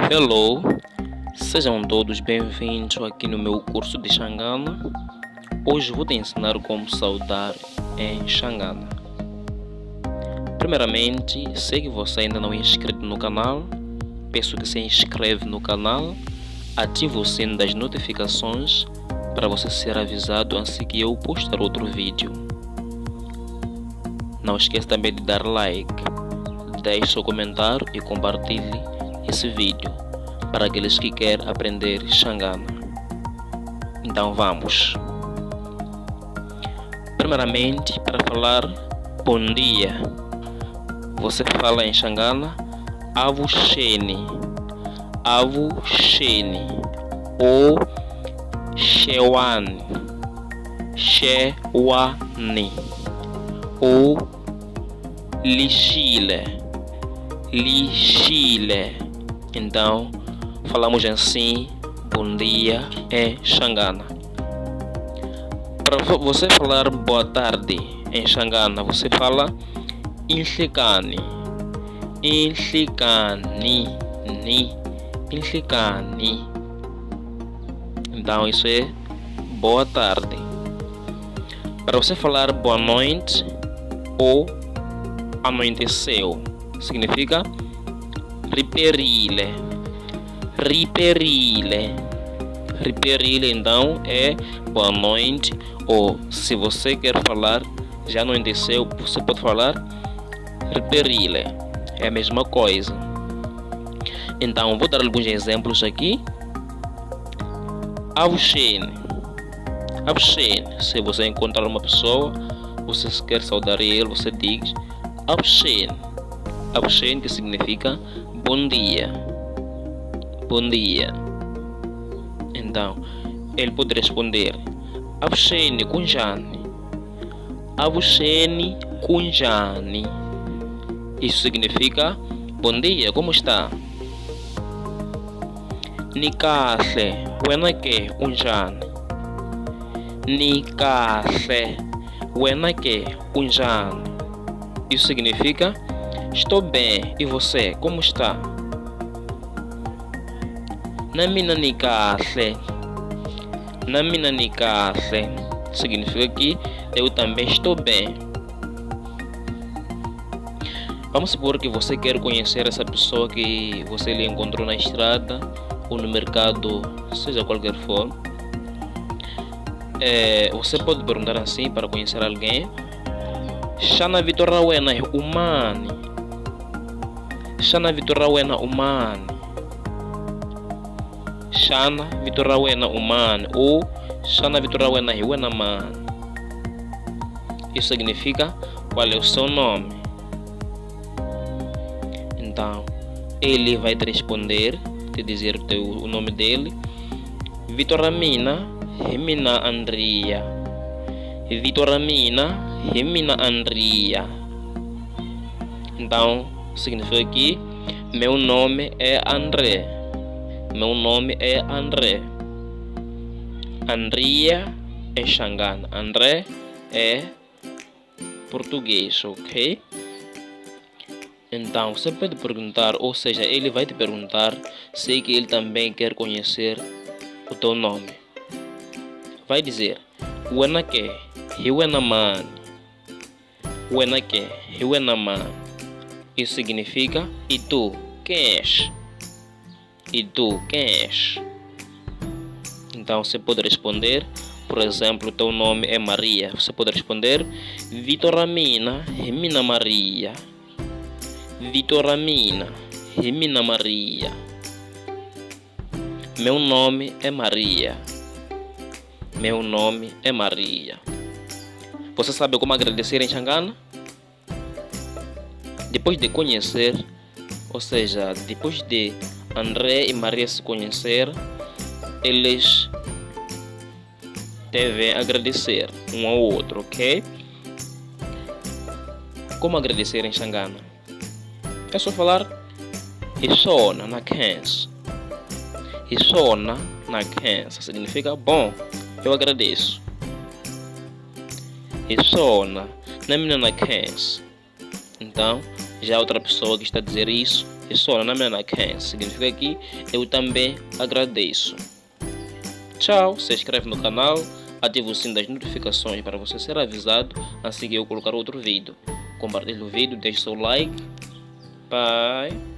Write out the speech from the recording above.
Hello, sejam todos bem-vindos aqui no meu curso de Xangana. Hoje vou te ensinar como saudar em Xangana. Primeiramente, se você ainda não é inscrito no canal, peço que se inscreva no canal, ative o sino das notificações para você ser avisado assim que eu postar outro vídeo. Não esqueça também de dar like, deixe seu comentário e compartilhe esse vídeo para aqueles que querem aprender Xangana. Então vamos. Primeiramente, para falar bom dia, você fala em Xangana Avuxene, Avuxene ou Xewani, Xewani ou Lixile, Lixile. Então, falamos assim, bom dia em Xangana. Para você falar boa tarde em Xangana, você fala Inhlikani, Inhlikani, Inhlikani. Então, isso é boa tarde. Para você falar boa noite ou anoiteceu, significa riperile, riperile, riperile. Então é boa noite, ou se você quer falar já anoiteceu, você pode falar riperile, é a mesma coisa. Então vou dar alguns exemplos aqui. Avuxene, Avuxene. Se você encontrar uma pessoa, você quer saudar ele, você diz Avuxene, Avuxene, que significa bom dia, bom dia. Então ele pode responder Avuxene kunjani, Avuxene kunjani. Isso significa bom dia, como está? Nikahle wena ke unjani, Nikahle wena ke unjani. Isso significa estou bem, e você, como está? Namina nikahle, Namina nikahle significa que eu também estou bem. Vamos supor que você quer conhecer essa pessoa que você lhe encontrou na estrada ou no mercado, seja qualquer forma. Você pode perguntar assim para conhecer alguém: Shana vitora wena umani, Shana vitora wena umani, Shana vitora wena umani ou Shana vitora wena hiwena mani. Isso significa qual é o seu nome. Então ele vai te responder, te dizer o nome dele. Vitoramina Hemina Andria, Vitoramina Hemina Andria. Então significa que meu nome é André, meu nome é André. Andria é Xangana, André é português, ok? Então você pode perguntar, ou seja, ele vai te perguntar se que ele também quer conhecer o teu nome. Vai dizer wena ke hiwena mani, wena ke hiwena mani. Isso significa e tu, quem és? E tu, quem és? Então você pode responder, por exemplo, teu nome é Maria. Você pode responder Vitoramina Hemina Maria, Vitoramina Hemina Maria. Meu nome é Maria, meu nome é Maria. Você sabe como agradecer em Xangana? Depois de conhecer, ou seja, depois de André e Maria se conhecer, eles devem agradecer um ao outro, ok? Como agradecer em Xangana? É só falar Isona na kensa, Isona na kensa. Significa bom, eu agradeço. Isona na mina na kensa. Então Já outra pessoa que está a dizer isso é só na minha quem significa que eu também agradeço. Tchau, se inscreve no canal, ativa o sino das notificações para você ser avisado assim que eu colocar outro vídeo. Compartilhe o vídeo, deixe seu like. Bye.